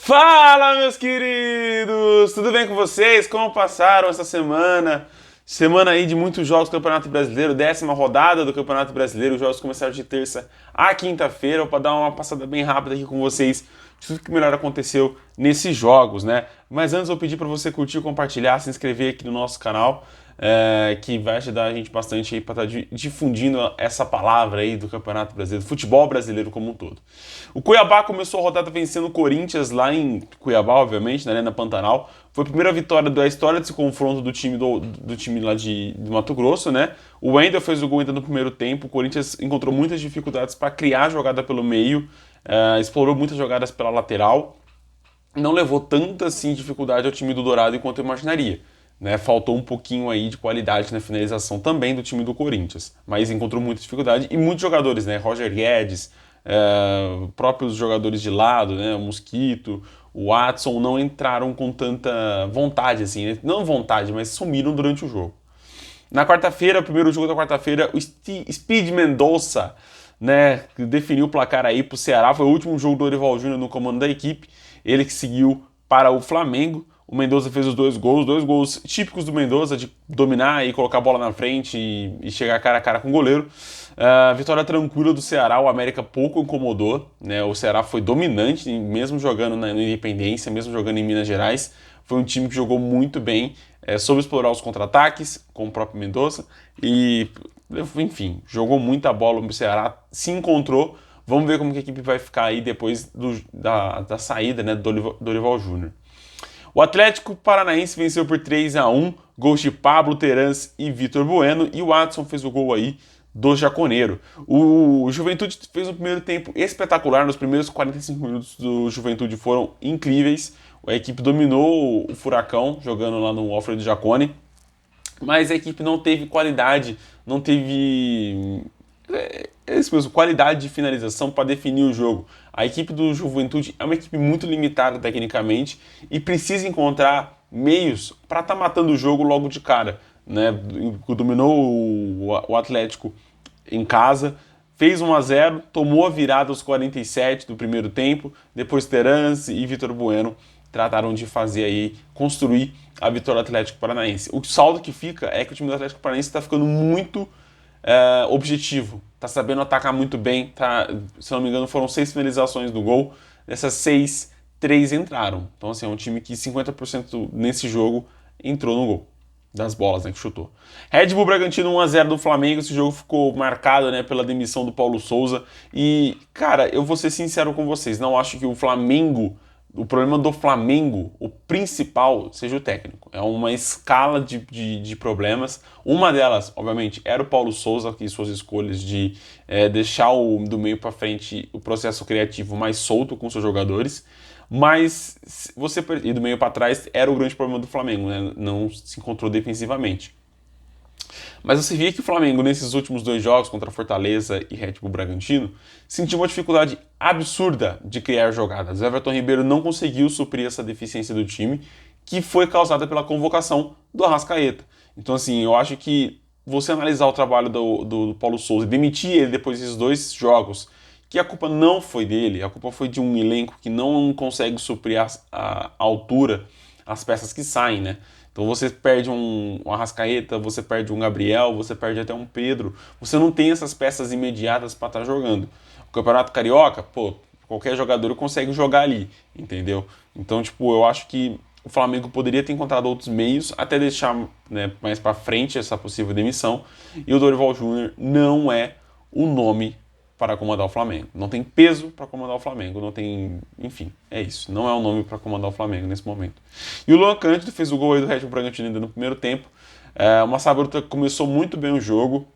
Fala, meus queridos! Tudo bem com vocês? Como passaram essa semana? Semana aí de muitos jogos do Campeonato Brasileiro, 10ª rodada do Campeonato Brasileiro. Os jogos começaram de terça a quinta-feira. Para dar uma passada bem rápida aqui com vocês de tudo que melhor aconteceu nesses jogos, né? Mas antes eu pedi para você curtir, compartilhar, se inscrever aqui no nosso canal, que vai ajudar a gente bastante aí para estar difundindo essa palavra aí do Campeonato Brasileiro, do futebol brasileiro como um todo. O Cuiabá começou a rodada vencendo o Corinthians lá em Cuiabá, obviamente, na Arena Pantanal. Foi a primeira vitória da história desse confronto do time lá de Mato Grosso, né? O Wendel fez o gol ainda no primeiro tempo. O Corinthians encontrou muitas dificuldades para criar jogada pelo meio, explorou muitas jogadas pela lateral. Não levou tanta assim dificuldade ao time do Dourado quanto eu imaginaria. Né, faltou um pouquinho aí de qualidade na finalização também do time do Corinthians, mas encontrou muita dificuldade e muitos jogadores, né, Roger Guedes, próprios jogadores de lado, né, o Mosquito, o Watson não entraram com tanta vontade assim, né? Não vontade, mas sumiram durante o jogo. Na quarta-feira, o primeiro jogo da quarta-feira, o Speed Mendonça, né, definiu o placar aí pro Ceará, foi o último jogo do Dorival Júnior no comando da equipe, ele que seguiu para o Flamengo. O Mendonça fez os dois gols típicos do Mendonça, de dominar e colocar a bola na frente e chegar cara a cara com o goleiro. Vitória tranquila do Ceará, o América pouco incomodou, né? O Ceará foi dominante, mesmo jogando na Independência, mesmo jogando em Minas Gerais. Foi um time que jogou muito bem, soube explorar os contra-ataques com o próprio Mendonça e, enfim, jogou muita bola. O Ceará se encontrou. Vamos ver como que a equipe vai ficar aí depois da saída, né, do Dorival Júnior. O Atlético Paranaense venceu por 3-1, gols de Pablo Terans e Vitor Bueno, e o Watson fez o gol aí do Jaconeiro. O Juventude fez um primeiro tempo espetacular, nos primeiros 45 minutos do Juventude foram incríveis, a equipe dominou o Furacão, jogando lá no Alfredo Jacone, mas a equipe não teve qualidade, não teve qualidade de finalização para definir o jogo. A equipe do Juventude é uma equipe muito limitada tecnicamente e precisa encontrar meios para estar matando o jogo logo de cara. Né? Dominou o Atlético em casa, fez 1-0, tomou a virada aos 47 do primeiro tempo, depois Terans e Vitor Bueno trataram de fazer aí, construir a vitória do Atlético Paranaense. O saldo que fica é que o time do Atlético Paranaense está ficando muito objetivo, tá sabendo atacar muito bem, se não me engano foram 6 finalizações do gol, dessas 6, 3 entraram, então assim, é um time que 50% nesse jogo entrou no gol, das bolas, né, que chutou. Red Bull Bragantino 1-0 do Flamengo, esse jogo ficou marcado, né, pela demissão do Paulo Souza, e cara, eu vou ser sincero com vocês, não acho que o problema do Flamengo, o principal, seja o técnico. É uma escala de problemas. Uma delas, obviamente, era o Paulo Souza, que suas escolhas de deixar do meio para frente o processo criativo mais solto com seus jogadores. Mas e do meio para trás era o grande problema do Flamengo, né? Não se encontrou defensivamente. Mas você via que o Flamengo, nesses últimos 2 jogos, contra Fortaleza e Red Bull Bragantino, sentiu uma dificuldade absurda de criar jogadas. O Everton Ribeiro não conseguiu suprir essa deficiência do time, que foi causada pela convocação do Arrascaeta. Então, assim, eu acho que você analisar o trabalho do Paulo Souza e demitir ele depois desses 2 jogos, que a culpa não foi dele, a culpa foi de um elenco que não consegue suprir a altura, as peças que saem, né? Então você perde um Arrascaeta, você perde um Gabriel, você perde até um Pedro. Você não tem essas peças imediatas para estar jogando. O Campeonato Carioca, pô, qualquer jogador consegue jogar ali, entendeu? Então, tipo, eu acho que o Flamengo poderia ter encontrado outros meios até deixar, né, mais para frente essa possível demissão. E o Dorival Júnior não é o nome para comandar o Flamengo. Não tem peso para comandar o Flamengo, não tem... Enfim, é isso. Não é o nome para comandar o Flamengo nesse momento. E o Luan Cândido fez o gol aí do Red Bull Bragantino ainda no primeiro tempo. O Massa Bruta começou muito bem o jogo,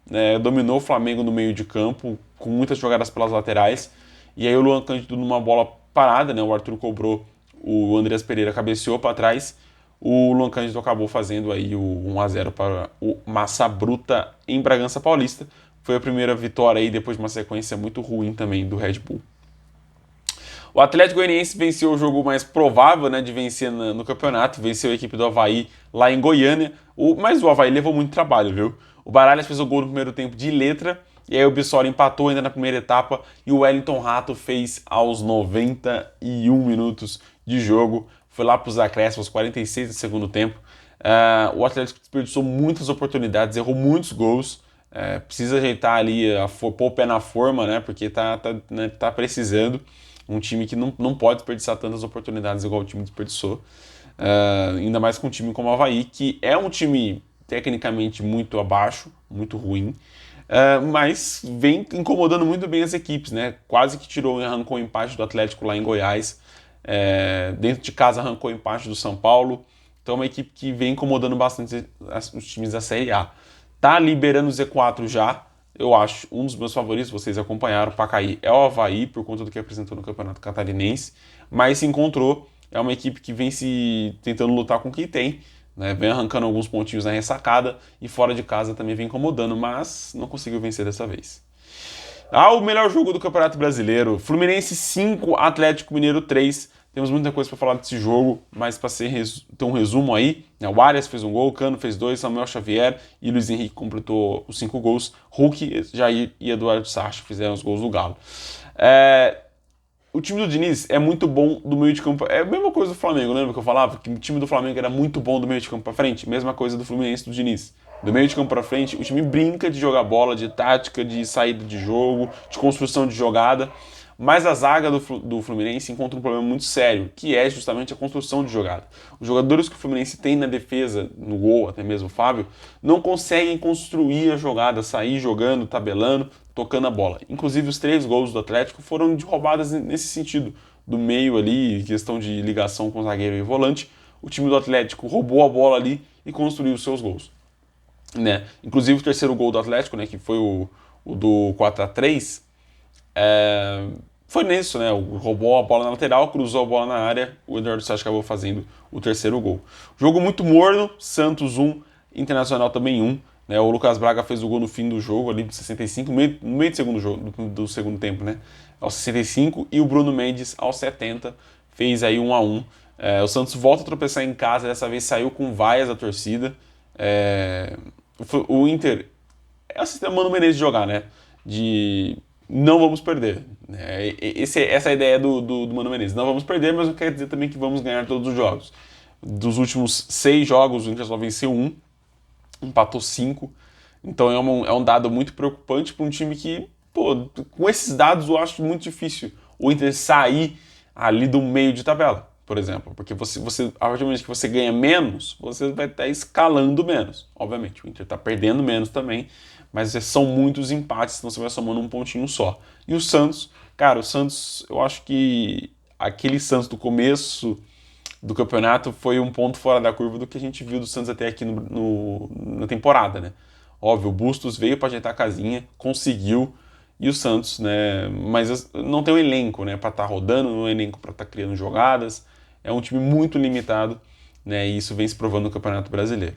dominou o Flamengo no meio de campo, com muitas jogadas pelas laterais. E aí o Luan Cândido numa bola parada, né, o Arthur cobrou, o Andreas Pereira cabeceou para trás. O Luan Cândido acabou fazendo aí o 1-0 para o Massa Bruta em Bragança Paulista. Foi a primeira vitória aí, depois de uma sequência muito ruim também do Red Bull. O Atlético Goianiense venceu o jogo mais provável, né, de vencer no campeonato, venceu a equipe do Avaí lá em Goiânia, mas o Avaí levou muito trabalho, viu? O Baralhas fez o gol no primeiro tempo de letra, e aí o Bissoli empatou ainda na primeira etapa e o Wellington Rato fez aos 91 minutos de jogo, foi lá para os acréscimos, 46 do segundo tempo. O Atlético desperdiçou muitas oportunidades, errou muitos gols, precisa ajeitar ali, pôr o pé na forma, né, porque tá precisando. Um time que não pode desperdiçar tantas oportunidades igual o time desperdiçou. Ainda mais com um time como o Avaí, que é um time tecnicamente muito abaixo, muito ruim, mas vem incomodando muito bem as equipes, né? Quase que arrancou o empate do Atlético lá em Goiás. Dentro de casa arrancou o empate do São Paulo. Então é uma equipe que vem incomodando bastante os times da Série A. Tá liberando o Z4 já. Eu acho um dos meus favoritos, vocês acompanharam para cair, é o Avaí, por conta do que apresentou no Campeonato Catarinense, mas se encontrou, é uma equipe que vem se tentando lutar com o que tem, né? Vem arrancando alguns pontinhos na ressacada e fora de casa também vem incomodando, mas não conseguiu vencer dessa vez. O melhor jogo do Campeonato Brasileiro, Fluminense 5, Atlético Mineiro 3. Temos muita coisa para falar desse jogo, mas para ter um resumo aí, né, o Arias fez um gol, Cano fez 2, Samuel Xavier e Luiz Henrique completou os 5 gols, Hulk, Jair e Eduardo Sacha fizeram os gols do Galo. O time do Diniz é muito bom do meio de campo, é a mesma coisa do Flamengo, lembra que eu falava? Que o time do Flamengo era muito bom do meio de campo para frente, mesma coisa do Fluminense do Diniz. Do meio de campo para frente, o time brinca de jogar bola, de tática, de saída de jogo, de construção de jogada. Mas a zaga do Fluminense encontra um problema muito sério, que é justamente a construção de jogada. Os jogadores que o Fluminense tem na defesa, no gol, até mesmo o Fábio, não conseguem construir a jogada, sair jogando, tabelando, tocando a bola. Inclusive os 3 gols do Atlético foram de roubadas nesse sentido. Do meio ali, questão de ligação com o zagueiro e volante, o time do Atlético roubou a bola ali e construiu os seus gols. Né? Inclusive o terceiro gol do Atlético, né, que foi o do 4-3, foi nisso, né? Roubou a bola na lateral, cruzou a bola na área, o Eduardo Sacha acabou fazendo o terceiro gol. Jogo muito morno, Santos 1, Internacional também 1. Né? O Lucas Braga fez o gol no fim do jogo, ali de 65, no meio do segundo jogo, do segundo tempo, né? Aos 65, e o Bruno Mendes aos 70 fez aí 1-1. O Santos volta a tropeçar em casa, dessa vez saiu com vaias da torcida. O Inter é o sistema Mano Menezes de jogar, né? De não vamos perder. Essa é a ideia do Mano Menezes. Não vamos perder, mas não quer dizer também que vamos ganhar todos os jogos. Dos últimos 6 jogos, o Inter só venceu 1, empatou 5. Então é um dado muito preocupante para um time que, pô, com esses dados eu acho muito difícil o Inter sair ali do meio de tabela, por exemplo. Porque a partir do momento que você ganha menos, você vai estar escalando menos. Obviamente, o Inter está perdendo menos também, mas são muitos empates, então você vai somando um pontinho só. E o Santos, cara, eu acho que aquele Santos do começo do campeonato foi um ponto fora da curva do que a gente viu do Santos até aqui na temporada, né? Óbvio, o Bustos veio para ajeitar a casinha, conseguiu, e o Santos, né? Mas não tem um elenco, né? Para estar rodando, não é um elenco para estar criando jogadas. É um time muito limitado, né? E isso vem se provando no Campeonato Brasileiro.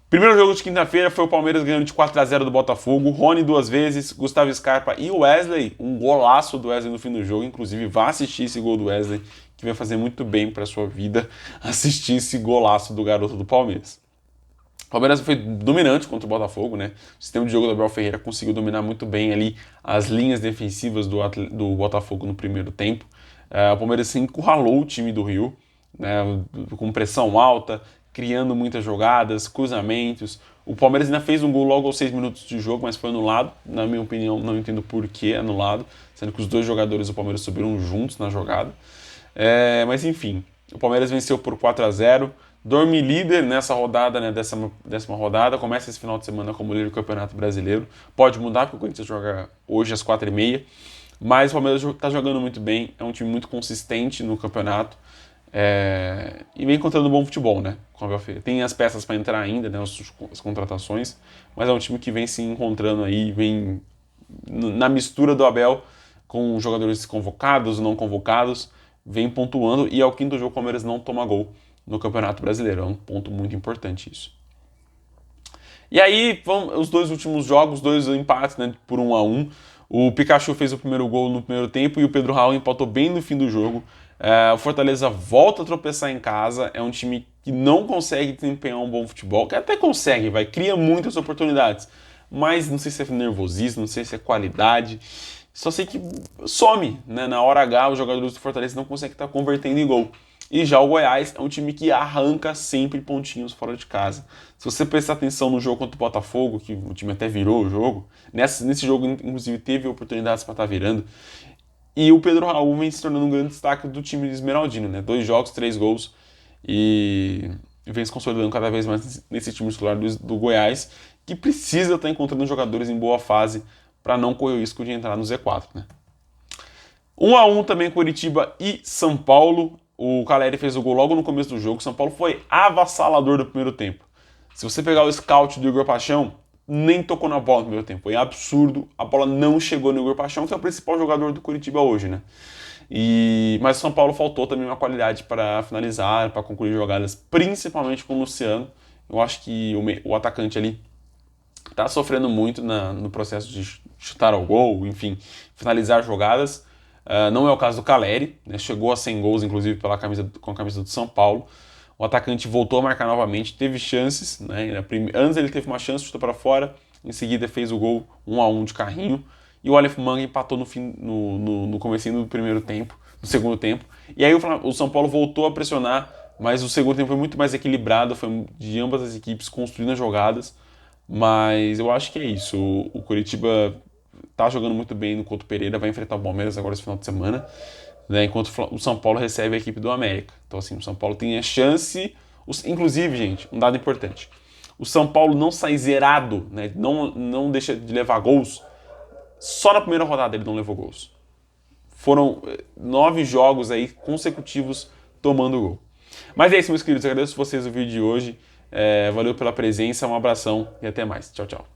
Primeiro jogo de quinta-feira foi o Palmeiras ganhando de 4-0 do Botafogo. Rony 2 vezes, Gustavo Scarpa e o Wesley. Um golaço do Wesley no fim do jogo. Inclusive, vá assistir esse gol do Wesley, que vai fazer muito bem para sua vida assistir esse golaço do garoto do Palmeiras. O Palmeiras foi dominante contra o Botafogo, né? O sistema de jogo do Abel Ferreira conseguiu dominar muito bem ali as linhas defensivas do Botafogo no primeiro tempo. O Palmeiras se encurralou o time do Rio, né? Com pressão alta, criando muitas jogadas, cruzamentos. O Palmeiras ainda fez um gol logo aos 6 minutos de jogo, mas foi anulado. Na minha opinião, não entendo por que anulado, sendo que os 2 jogadores do Palmeiras subiram juntos na jogada. Mas enfim, o Palmeiras venceu por 4-0, dorme líder nessa rodada, né, décima rodada, começa esse final de semana como líder do Campeonato Brasileiro. Pode mudar, porque o Corinthians joga hoje às 4h30, mas o Palmeiras está jogando muito bem, é um time muito consistente no campeonato, e vem encontrando bom futebol, né? Tem as peças para entrar ainda, né, as contratações, mas é um time que vem se encontrando aí, vem na mistura do Abel com jogadores convocados, não convocados, vem pontuando, e é o 5º jogo que o Palmeiras não toma gol no Campeonato Brasileiro. É um ponto muito importante isso. E aí, os 2 últimos jogos, 2 empates, né, por 1-1. O Pikachu fez o primeiro gol no primeiro tempo e o Pedro Raul empatou bem no fim do jogo. O Fortaleza volta a tropeçar em casa. É um time que não consegue desempenhar um bom futebol, que até consegue, cria muitas oportunidades, mas não sei se é nervosismo, não sei se é qualidade. Só sei que some, né? Na hora H, os jogadores do Fortaleza não conseguem estar convertendo em gol. E já o Goiás é um time que arranca sempre pontinhos fora de casa. Se você prestar atenção no jogo contra o Botafogo, que o time até virou o jogo, nesse jogo, inclusive, teve oportunidades para estar virando. E o Pedro Raul vem se tornando um grande destaque do time de Esmeraldino, né? 2 jogos, 3 gols. E vem se consolidando cada vez mais nesse time titular do Goiás, que precisa estar encontrando jogadores em boa fase para não correr o risco de entrar no Z4, né? 1-1 também Curitiba e São Paulo. O Caleri fez o gol logo no começo do jogo. São Paulo foi avassalador do primeiro tempo. Se você pegar o scout do Igor Paixão, nem tocou na bola no primeiro tempo. Foi absurdo. A bola não chegou no Igor Paixão, que é o principal jogador do Curitiba hoje, né? Mas o São Paulo faltou também uma qualidade para finalizar, para concluir jogadas, principalmente com o Luciano. Eu acho que o atacante ali está sofrendo muito no processo de chutar ao gol, enfim, finalizar jogadas. Não é o caso do Caleri, né? Chegou a 100 gols, inclusive, com a camisa do São Paulo. O atacante voltou a marcar novamente, teve chances, né? Antes ele teve uma chance, chutou para fora, em seguida fez o gol 1-1 de carrinho. E o Aleph Manga empatou no comecinho do primeiro tempo, do segundo tempo. E aí o São Paulo voltou a pressionar, mas o segundo tempo foi muito mais equilibrado, foi de ambas as equipes construindo as jogadas. Mas eu acho que é isso. O Curitiba tá jogando muito bem no Couto Pereira, vai enfrentar o Palmeiras agora esse final de semana, né, enquanto o São Paulo recebe a equipe do América. Então, assim, o São Paulo tem a chance. Inclusive, gente, um dado importante: o São Paulo não sai zerado, né, não deixa de levar gols. Só na primeira rodada ele não levou gols. Foram 9 jogos aí consecutivos tomando gol. Mas é isso, meus queridos. Agradeço vocês o vídeo de hoje. Valeu pela presença, um abração e até mais. Tchau, tchau.